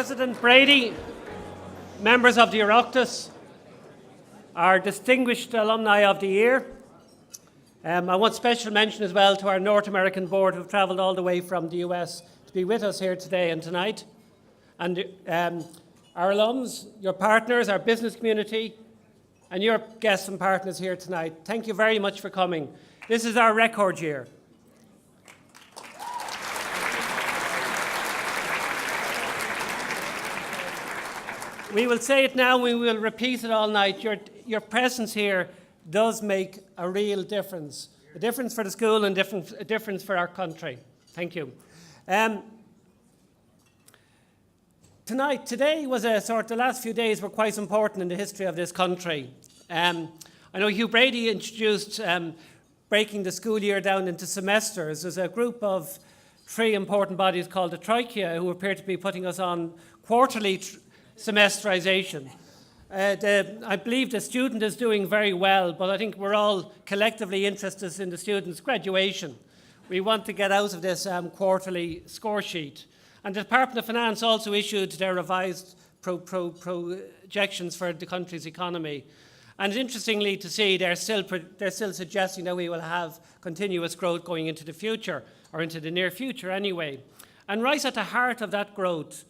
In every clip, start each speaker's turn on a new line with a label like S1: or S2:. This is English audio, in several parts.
S1: President Brady, members of the Oireachtas, our distinguished alumni of the year. I want special mention as well to our North American board who've travelled all the way from the US to be with us here today and tonight. And our alums, your partners, our business community, and your guests and partners here tonight. Thank you very much for coming. This is our record year. We will say it now, we will repeat it all night. Your presence here does make a real difference. A difference for the school and a difference for our country. Thank you. Today was the last few days were quite important in the history of this country. I know Hugh Brady introduced breaking the school year down into semesters. There's a group of three important bodies called the Troika who appear to be putting us on quarterly semesterization. I believe the student is doing very well, but I think we're all collectively interested in the student's graduation. We want to get out of this quarterly score sheet. And the Department of Finance also issued their revised projections for the country's economy. And interestingly to see, they're still suggesting that we will have continuous growth going into the future, or into the near future anyway. And right at the heart of that growth,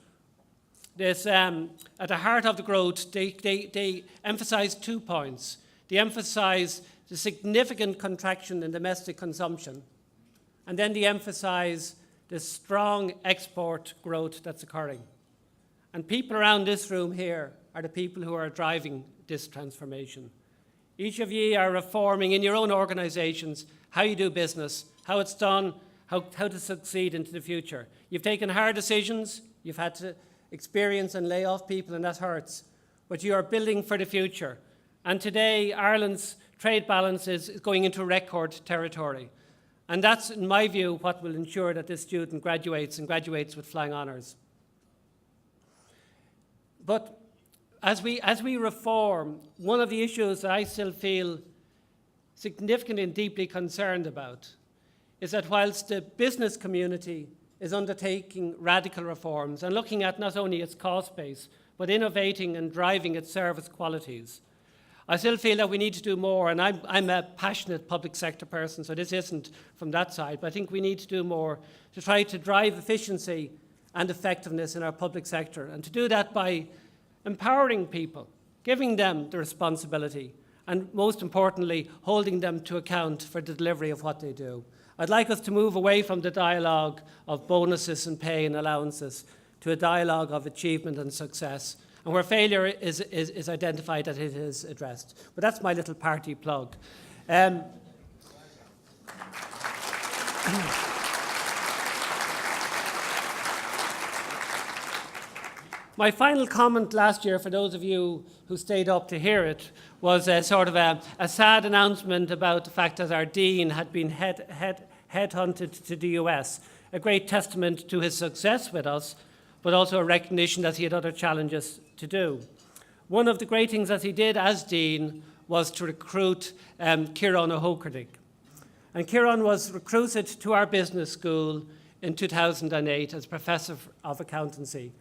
S1: at the heart of the growth, they emphasise 2 points. They emphasise the significant contraction in domestic consumption, and then they emphasise the strong export growth that's occurring. And people around this room here are the people who are driving this transformation. Each of you are reforming in your own organisations how you do business, how it's done, how to succeed into the future. You've taken hard decisions, you've had to experience and lay off people, and that hurts. But you are building for the future. And today, Ireland's trade balance is going into record territory. And that's, in my view, what will ensure that this student graduates and graduates with flying honours. But as we reform, one of the issues that I still feel significantly and deeply concerned about is that whilst the business community is undertaking radical reforms and looking at not only its cost base, but innovating and driving its service qualities, I still feel that we need to do more, and I'm a passionate public sector person, so this isn't from that side, but I think we need to do more to try to drive efficiency and effectiveness in our public sector, and to do that by empowering people, giving them the responsibility, and most importantly, holding them to account for the delivery of what they do. I'd like us to move away from the dialogue of bonuses and pay and allowances to a dialogue of achievement and success, and where failure is identified, that it is addressed. But that's my little party plug. My final comment last year, for those of you who stayed up to hear it, was a sad announcement about the fact that our dean had been headhunted to the US, a great testament to his success with us, but also a recognition that he had other challenges to do. One of the great things that he did as dean was to recruit Kieran O'Hokerdig. And Kieran was recruited to our business school in 2008 as professor of accountancy.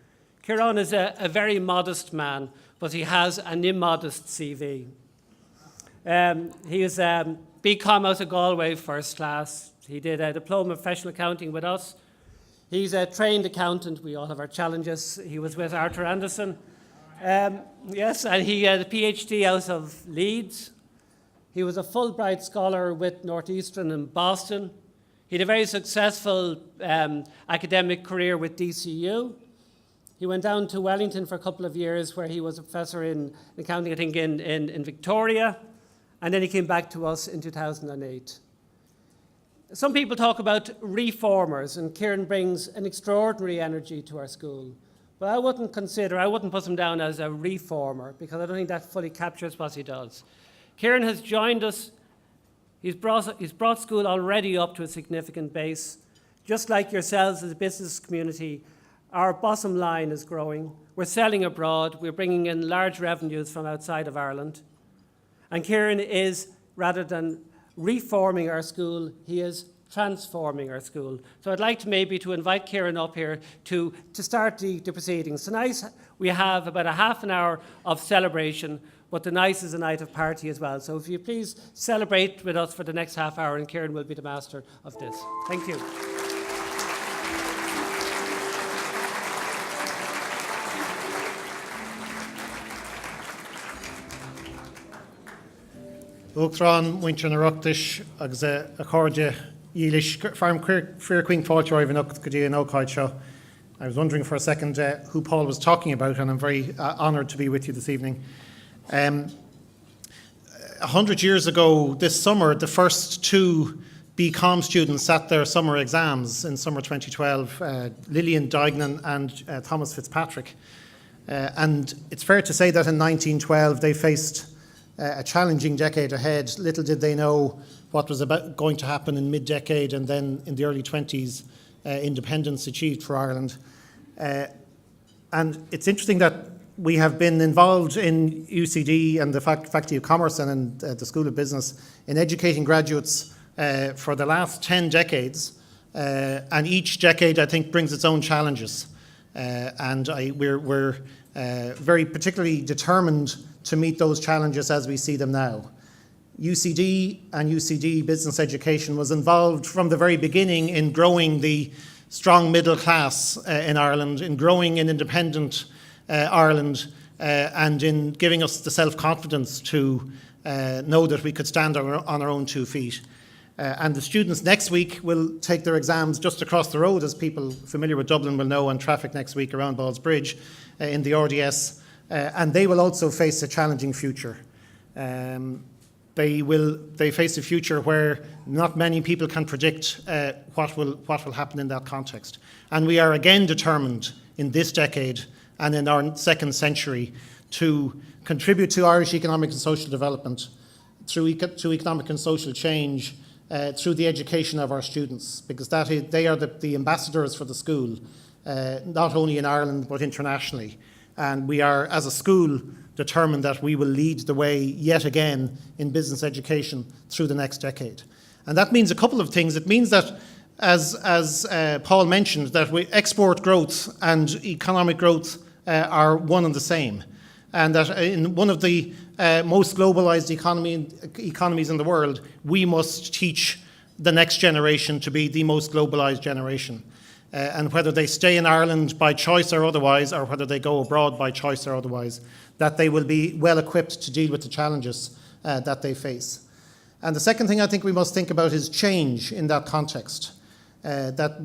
S1: Kieran is a very modest man, but he has an immodest CV. He is BCom out of Galway, first class. He did a diploma of professional accounting with us. He's a trained accountant. We all have our challenges. He was with Arthur Anderson. Yes, and he had a PhD out of Leeds. He was a Fulbright scholar with Northeastern in Boston. He had a very successful academic career with DCU. He went down to Wellington for a couple of years where he was a professor in accounting, I think, in Victoria. And then he came back to us in 2008. Some people talk about reformers, and Kieran brings an extraordinary energy to our school. But I wouldn't put him down as a reformer, because I don't think that fully captures what he does. Kieran has joined us. He's brought school already up to a significant base. Just like yourselves as a business community, our bottom line is growing. We're selling abroad. We're bringing in large revenues from outside of Ireland. And Kieran is, rather than reforming our school, he is transforming our school. So I'd like to maybe to invite Kieran up here to start the proceedings. Tonight we have about a half an hour of celebration, but the night is a night of party as well. So if you please celebrate with us for the next half hour, and Kieran will be the master of this. Thank you.
S2: Uachtarán muintir na Oireachtais agus a cóide dílis farm fear queen fáilte over an Gudí and Oakheid show. I was wondering for a second who Paul was talking about, and I'm very honoured to be with you this evening. 100 years ago this summer, the first two BCom students sat their summer exams in summer 2012, Lillian Duignan and Thomas Fitzpatrick. And it's fair to say that in 1912 they faced a challenging decade ahead. Little did they know what was going to happen in mid-decade, and then in the early 20s, independence achieved for Ireland. And it's interesting that we have been involved in UCD and the Faculty of Commerce and in the School of Business in educating graduates for the last 10 decades. And each decade, I think, brings its own challenges. We're very particularly determined to meet those challenges as we see them now. UCD and UCD Business Education was involved from the very beginning in growing the strong middle class in Ireland, in growing an independent Ireland, and in giving us the self-confidence to know that we could stand on our own 2 feet. And the students next week will take their exams just across the road, as people familiar with Dublin will know, on traffic next week around Ballsbridge in the RDS. And they will also face a challenging future. They face a future where not many people can predict what will happen in that context. And we are again determined in this decade and in our second century to contribute to Irish economic and social development through economic and social change through the education of our students, because they are the ambassadors for the school, not only in Ireland but internationally. And we are, as a school, determined that we will lead the way yet again in business education through the next decade. And that means a couple of things. It means that, as Paul mentioned, that export growth and economic growth are one and the same. And that in one of the most globalised economies in the world, we must teach the next generation to be the most globalised generation. And whether they stay in Ireland by choice or otherwise, or whether they go abroad by choice or otherwise, that they will be well equipped to deal with the challenges that they face. And the second thing I think we must think about is change in that context. That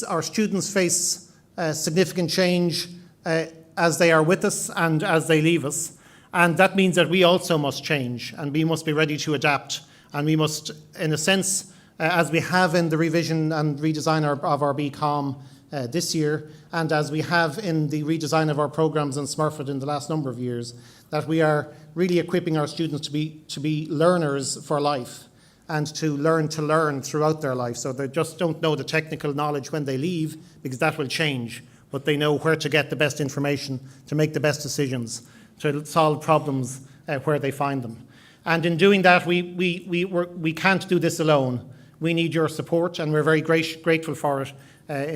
S2: our students face significant change as they are with us and as they leave us. And that means that we also must change, and we must be ready to adapt. And we must, in a sense, as we have in the revision and redesign of our BCom this year, and as we have in the redesign of our programmes in Smurfit in the last number of years, that we are really equipping our students to be learners for life and to learn throughout their life. So they just don't know the technical knowledge when they leave, because that will change, but they know where to get the best information, to make the best decisions, to solve problems where they find them. And in doing that, we can't do this alone. We need your support, and we're very grateful for it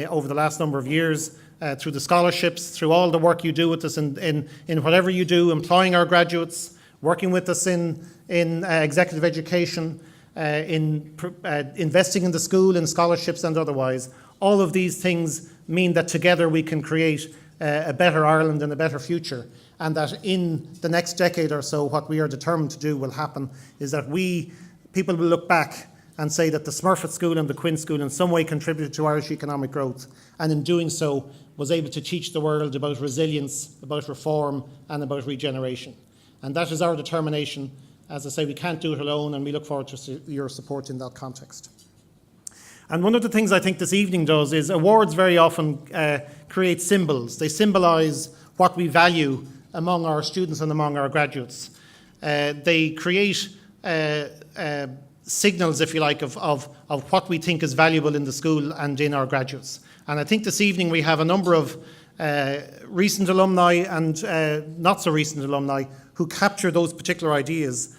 S2: over the last number of years, through the scholarships, through all the work you do with us in whatever you do, employing our graduates, working with us in executive education, investing in the school, in scholarships and otherwise. All of these things mean that together we can create a better Ireland and a better future, and that in the next decade or so, what we are determined to do will happen is that people will look back and say that the Smurfit School and the Quinn School in some way contributed to Irish economic growth, and in doing so was able to teach the world about resilience, about reform and about regeneration. And that is our determination. As I say, we can't do it alone, and we look forward to your support in that context. And one of the things I think this evening does is awards very often create symbols. They symbolise what we value among our students and among our graduates. They create signals, if you like, of what we think is valuable in the school and in our graduates. And I think this evening we have a number of recent alumni and not so recent alumni who capture those particular ideas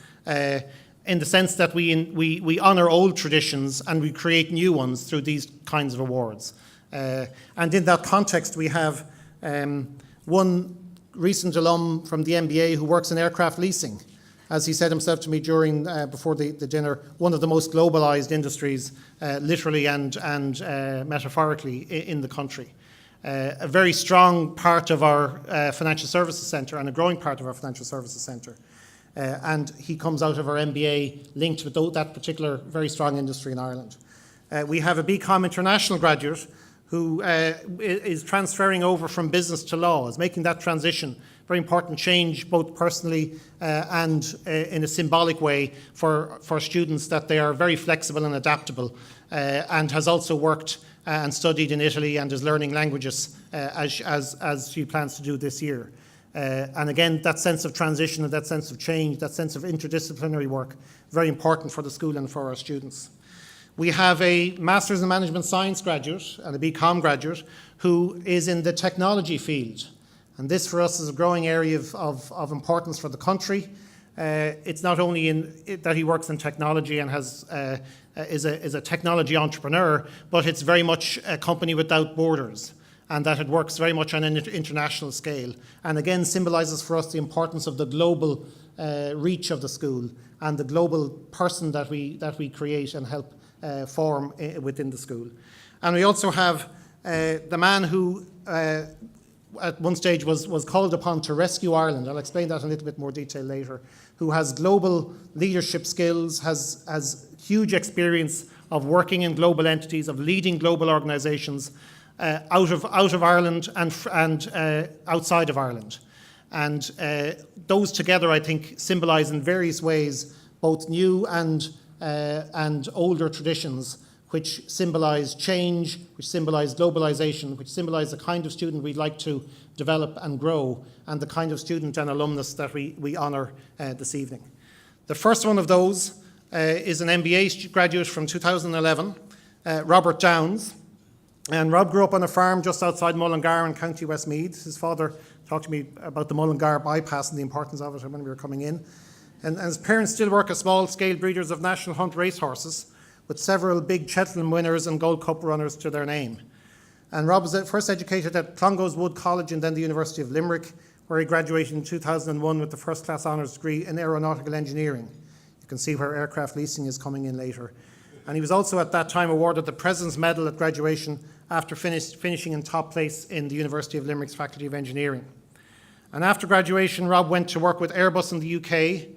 S2: in the sense that we honour old traditions and we create new ones through these kinds of awards. And in that context, we have one recent alum from the MBA who works in aircraft leasing. As he said himself to me before the dinner, one of the most globalised industries, literally and metaphorically, in the country. A very strong part of our financial services centre and a growing part of our financial services centre. And he comes out of our MBA linked with that particular very strong industry in Ireland. We have a BCom International graduate who is transferring over from business to law, is making that transition. Very important change, both personally and in a symbolic way for students, that they are very flexible and adaptable, and has also worked and studied in Italy and is learning languages as she plans to do this year. And again, that sense of transition and that sense of change, that sense of interdisciplinary work, very important for the school and for our students. We have a Masters in Management Science graduate and a BCom graduate who is in the technology field. And this for us is a growing area of importance for the country. It's not only that he works in technology and is a technology entrepreneur, but it's very much a company without borders, and that it works very much on an international scale. And again, symbolises for us the importance of the global reach of the school and the global person that we create and help form within the school. And we also have the man who at one stage was called upon to rescue Ireland. I'll explain that in a little bit more detail later. Who has global leadership skills, has huge experience of working in global entities, of leading global organisations out of Ireland and outside of Ireland. And those together, I think, symbolise in various ways both new and older traditions, which symbolise change, which symbolise globalisation, which symbolise the kind of student we'd like to develop and grow, and the kind of student and alumnus that we honour this evening. The first one of those is an MBA graduate from 2011, Robert Downs. And Rob grew up on a farm just outside Mullingar in County Westmeath. His father talked to me about the Mullingar bypass and the importance of it when we were coming in. And his parents still work as small-scale breeders of national hunt racehorses, with several big Cheltenham winners and Gold Cup runners to their name. And Rob was first educated at Clongowes Wood College and then the University of Limerick, where he graduated in 2001 with the first-class honours degree in aeronautical engineering. You can see where aircraft leasing is coming in later. And he was also at that time awarded the President's Medal at graduation after finishing in top place in the University of Limerick's Faculty of Engineering. And after graduation, Rob went to work with Airbus in the UK,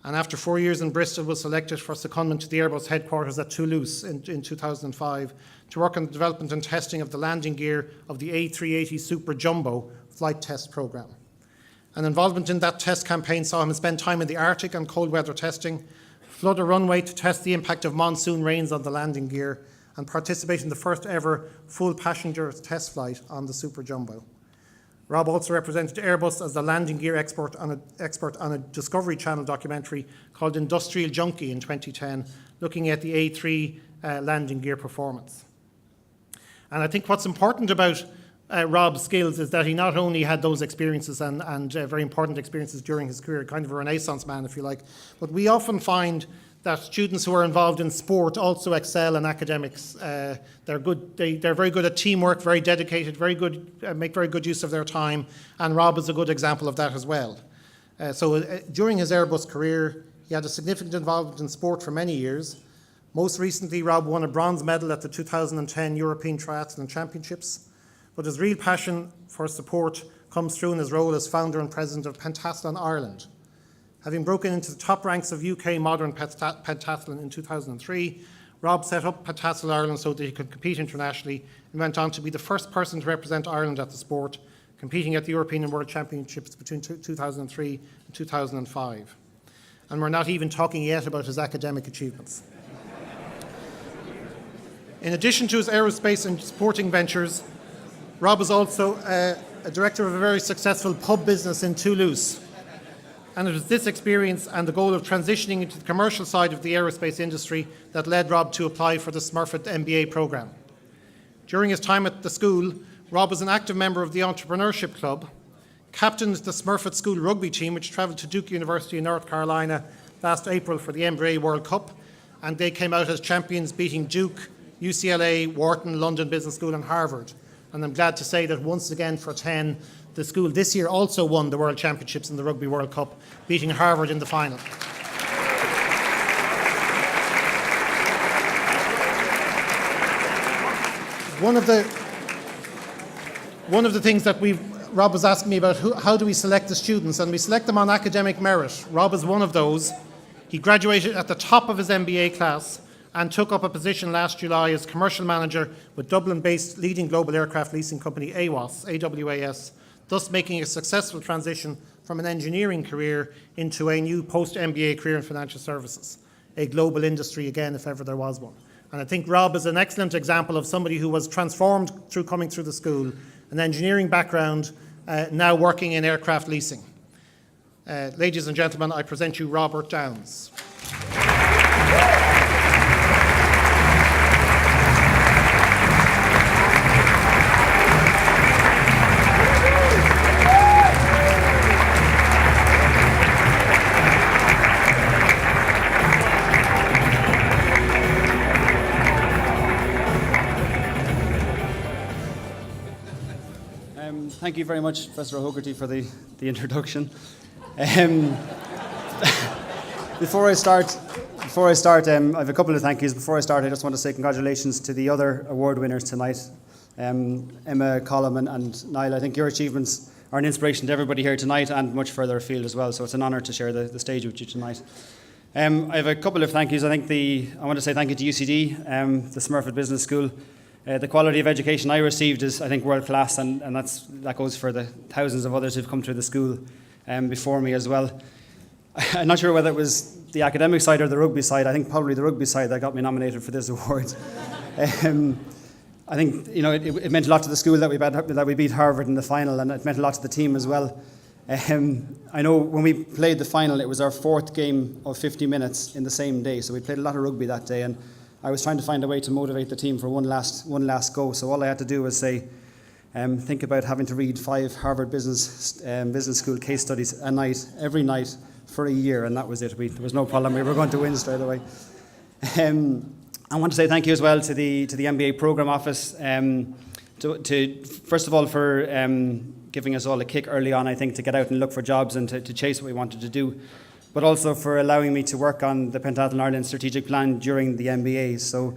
S2: and after 4 years in Bristol was selected for secondment to the Airbus headquarters at Toulouse in 2005 to work on the development and testing of the landing gear of the A380 Super Jumbo flight test programme. And involvement in that test campaign saw him spend time in the Arctic on cold weather testing, flood a runway to test the impact of monsoon rains on the landing gear, and participate in the first ever full passenger test flight on the Super Jumbo. Rob also represented Airbus as the landing gear expert on a Discovery Channel documentary called Industrial Junkie in 2010, looking at the A3 landing gear performance. And I think what's important about Rob's skills is that he not only had those experiences and very important experiences during his career, kind of a Renaissance man, if you like, but we often find that students who are involved in sport also excel in academics. They're good. They're very good at teamwork, very dedicated, very good, make very good use of their time. And Rob is a good example of that as well. During his Airbus career, he had a significant involvement in sport for many years. Most recently, Rob won a bronze medal at the 2010 European Triathlon Championships. But his real passion for sport comes through in his role as founder and president of Pentathlon Ireland. Having broken into the top ranks of UK modern pentathlon in 2003, Rob set up Pentathlon Ireland so that he could compete internationally and went on to be the first person to represent Ireland at the sport, competing at the European and World Championships between 2003 and 2005. And we're not even talking yet about his academic achievements. In addition to his aerospace and sporting ventures, Rob is also a director of a very successful pub business in Toulouse. And it was this experience and the goal of transitioning into the commercial side of the aerospace industry that led Rob to apply for the Smurfit MBA programme. During his time at the school, Rob was an active member of the Entrepreneurship Club, captained the Smurfit School rugby team, which travelled to Duke University in North Carolina last April for the MBA World Cup, and they came out as champions, beating Duke, UCLA, Wharton, London Business School and Harvard. And I'm glad to say that once again for 10, the school this year also won the World Championships in the Rugby World Cup, beating Harvard in the final. One of the things that Rob was asking me about, how do we select the students, and we select them on academic merit. Rob is one of those. He graduated at the top of his MBA class and took up a position last July as commercial manager with Dublin-based leading global aircraft leasing company AWAS, thus making a successful transition from an engineering career into a new post-MBA career in financial services, a global industry again, if ever there was one. And I think Rob is an excellent example of somebody who was transformed through coming through the school, an engineering background, now working in aircraft leasing. Ladies and gentlemen, I present you Robert Downs.
S3: Thank you very much, Professor O'Hogarty, for the introduction. Before I start, I have a couple of thank yous. Before I start, I just want to say congratulations to the other award winners tonight, Emma, Colm and Niall. I think your achievements are an inspiration to everybody here tonight and much further afield as well, so it's an honour to share the stage with you tonight. I have a couple of thank yous. I want to say thank you to UCD, the Smurfit Business School. The quality of education I received is, I think, world class, and that goes for the thousands of others who've come through the school before me as well. I'm not sure whether it was the academic side or the rugby side. I think probably the rugby side that got me nominated for this award. I think it meant a lot to the school that we beat Harvard in the final, and it meant a lot to the team as well. I know when we played the final, it was our fourth game of 50 minutes in the same day, so we played a lot of rugby that day, and I was trying to find a way to motivate the team for one last go. So all I had to do was say, think about having to read 5 Harvard Business School case studies every night for a year, and that was it. There was no problem. We were going to win straight away. I want to say thank you as well to the MBA Programme Office, to first of all for giving us all a kick early on, I think, to get out and look for jobs and to chase what we wanted to do, but also for allowing me to work on the Pentathlon Ireland strategic plan during the MBA. So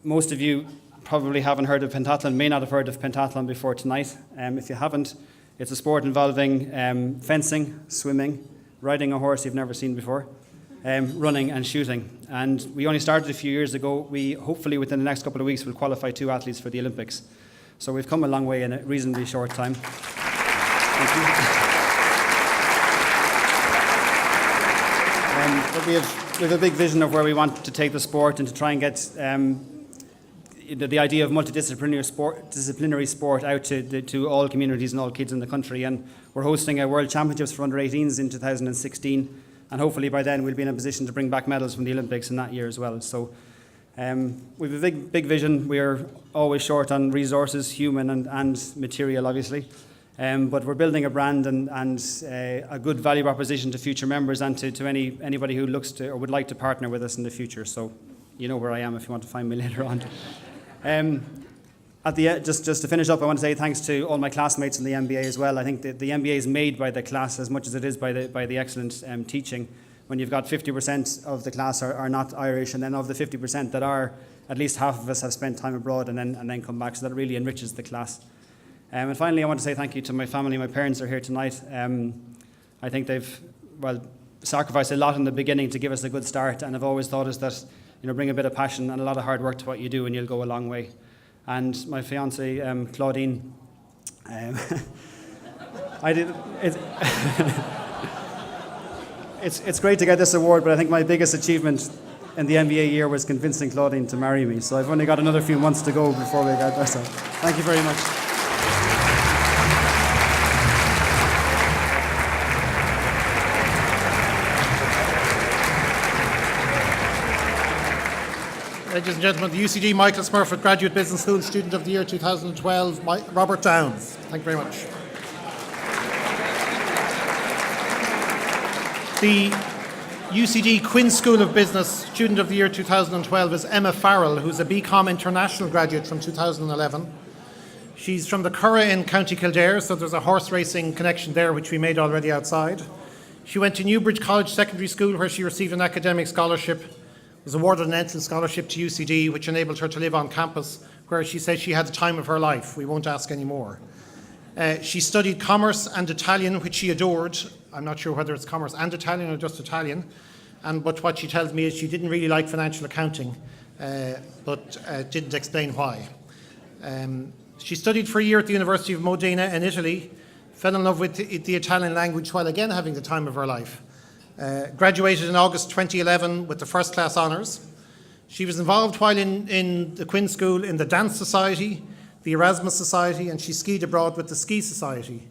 S3: most of you probably haven't heard of pentathlon, may not have heard of pentathlon before tonight. If you haven't, it's a sport involving fencing, swimming, riding a horse you've never seen before, running and shooting. And we only started a few years ago. We hopefully within the next couple of weeks will qualify 2 athletes for the Olympics. So we've come a long way in a reasonably short time. Thank you. But we have a big vision of where we want to take the sport and to try and get the idea of multidisciplinary sport out to all communities and all kids in the country. And we're hosting a World Championships for under-18s in 2016, and hopefully by then we'll be in a position to bring back medals from the Olympics in that year as well. So we have a big vision. We are always short on resources, human and material, obviously. But we're building a brand and a good value proposition to future members and to anybody who looks to or would like to partner with us in the future. So you know where I am if you want to find me later on. At the end, just to finish up, I want to say thanks to all my classmates in the MBA as well. I think the MBA is made by the class as much as it is by the excellent teaching. When you've got 50% of the class are not Irish, and then of the 50% that are, at least half of us have spent time abroad and then come back, so that really enriches the class. And finally, I want to say thank you to my family. My parents are here tonight. I think they've sacrificed a lot in the beginning to give us a good start, and I've always thought is that bring a bit of passion and a lot of hard work to what you do, and you'll go a long way. And my fiancée, Claudine, it's great to get this award, but I think my biggest achievement in the MBA year was convincing Claudine to marry me. So I've only got another few months to go before we get there. So thank you very much.
S2: Ladies and gentlemen, the UCD Michael Smurfit Graduate Business School Student of the Year 2012, Robert Downs. Thank you very much. UCD Quinn School of Business Student of the Year 2012 is Emma Farrell, who's a BCom International graduate from 2011. She's from the Curragh in County Kildare, so there's a horse racing connection there, which we made already outside. She went to Newbridge College Secondary School, where she received an academic scholarship, was awarded an entrance scholarship to UCD, which enabled her to live on campus, where she said she had the time of her life. We won't ask any more. She studied commerce and Italian, which she adored. I'm not sure whether it's commerce and Italian or just Italian. But what she tells me is she didn't really like financial accounting, but didn't explain why. She studied for a year at the University of Modena in Italy, fell in love with the Italian language while again having the time of her life. Graduated in August 2011 with the first class honours. She was involved while in the Quinn School in the Dance Society, the Erasmus Society, and she skied abroad with the Ski Society.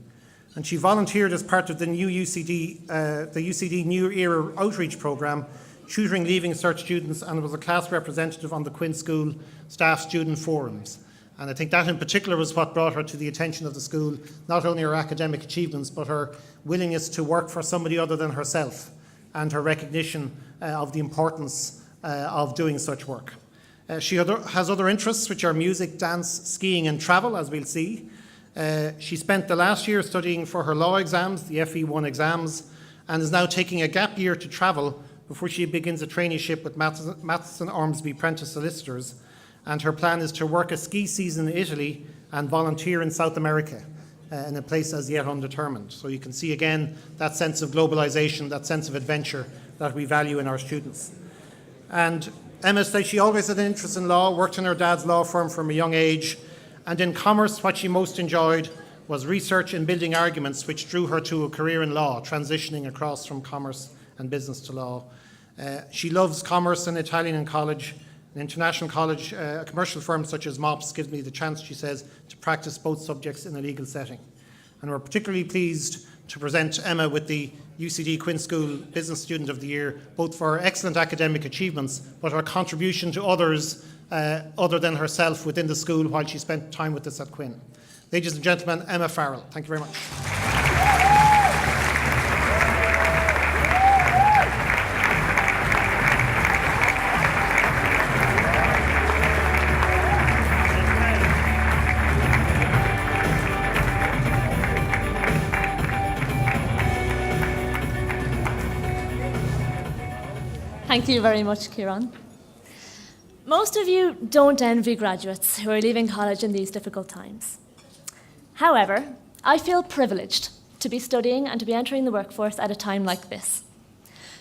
S2: And she volunteered as part of the new UCD, the UCD New Era Outreach Programme, tutoring Leaving Cert students, and was a class representative on the Quinn School Staff Student Forums. And I think that in particular was what brought her to the attention of the school, not only her academic achievements, but her willingness to work for somebody other than herself, and her recognition of the importance of doing such work. She has other interests, which are music, dance, skiing and travel, as we'll see. She spent the last year studying for her law exams, the FE1 exams, and is now taking a gap year to travel before she begins a traineeship with Matheson Ormsby Prentice Solicitors. And her plan is to work a ski season in Italy and volunteer in South America in a place as yet undetermined. So you can see again that sense of globalization, that sense of adventure that we value in our students. And Emma says she always had an interest in law, worked in her dad's law firm from a young age, and in commerce what she most enjoyed was research and building arguments, which drew her to a career in law, transitioning across from commerce and business to law. She loves commerce and Italian in college. An international college, a commercial firm such as MOPS gives me the chance, she says, to practice both subjects in a legal setting. And we're particularly pleased to present Emma with the UCD Quinn School Business Student of the Year, both for her excellent academic achievements, but her contribution to others other than herself within the school while she spent time with us at Quinn. Ladies and gentlemen, Emma Farrell. Thank you very much.
S4: Thank you very much, Kieran. Most of you don't envy graduates who are leaving college in these difficult times. However, I feel privileged to be studying and to be entering the workforce at a time like this.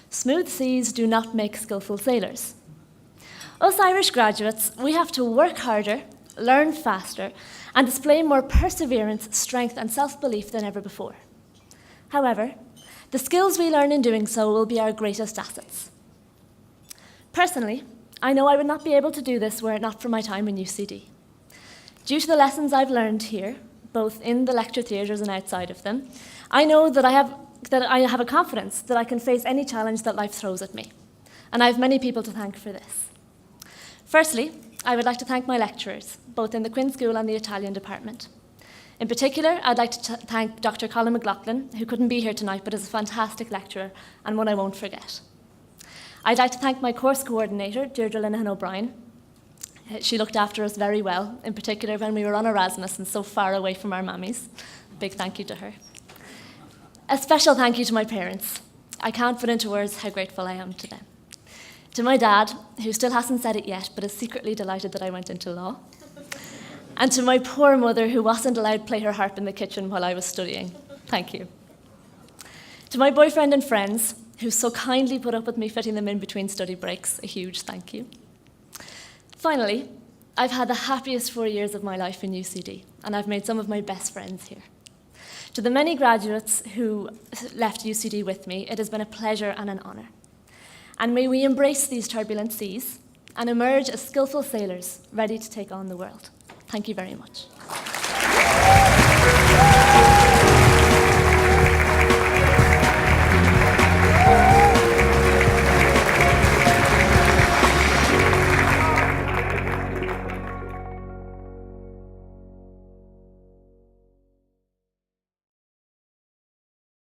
S4: Smooth seas do not make skillful sailors. Us Irish graduates, we have to work harder, learn faster, and display more perseverance, strength, and self-belief than ever before. However, the skills we learn in doing so will be our greatest assets. Personally, I know I would not be able to do this were it not for my time in UCD. Due to the lessons I've learned here, both in the lecture theatres and outside of them, I know that I have a confidence that I can face any challenge that life throws at me. And I have many people to thank for this. Firstly, I would like to thank my lecturers, both in the Quinn School and the Italian department. In particular, I'd like to thank Dr. Colin McLaughlin, who couldn't be here tonight but is a fantastic lecturer and one I won't forget. I'd like to thank my course coordinator, Deirdre Linehan O'Brien. She looked after us very well, in particular when we were on Erasmus and so far away from our mammies. A big thank you to her. A special thank you to my parents. I can't put into words how grateful I am to them. To my dad, who still hasn't said it yet, but is secretly delighted that I went into law. And to my poor mother, who wasn't allowed to play her harp in the kitchen while I was studying. Thank you. To my boyfriend and friends, who so kindly put up with me fitting them in between study breaks, a huge thank you. Finally, I've had the happiest 4 years of my life in UCD, and I've made some of my best friends here. To the many graduates who left UCD with me, it has been a pleasure and an honour. And may we embrace these turbulent seas and emerge as skillful sailors ready to take on the world. Thank you very much.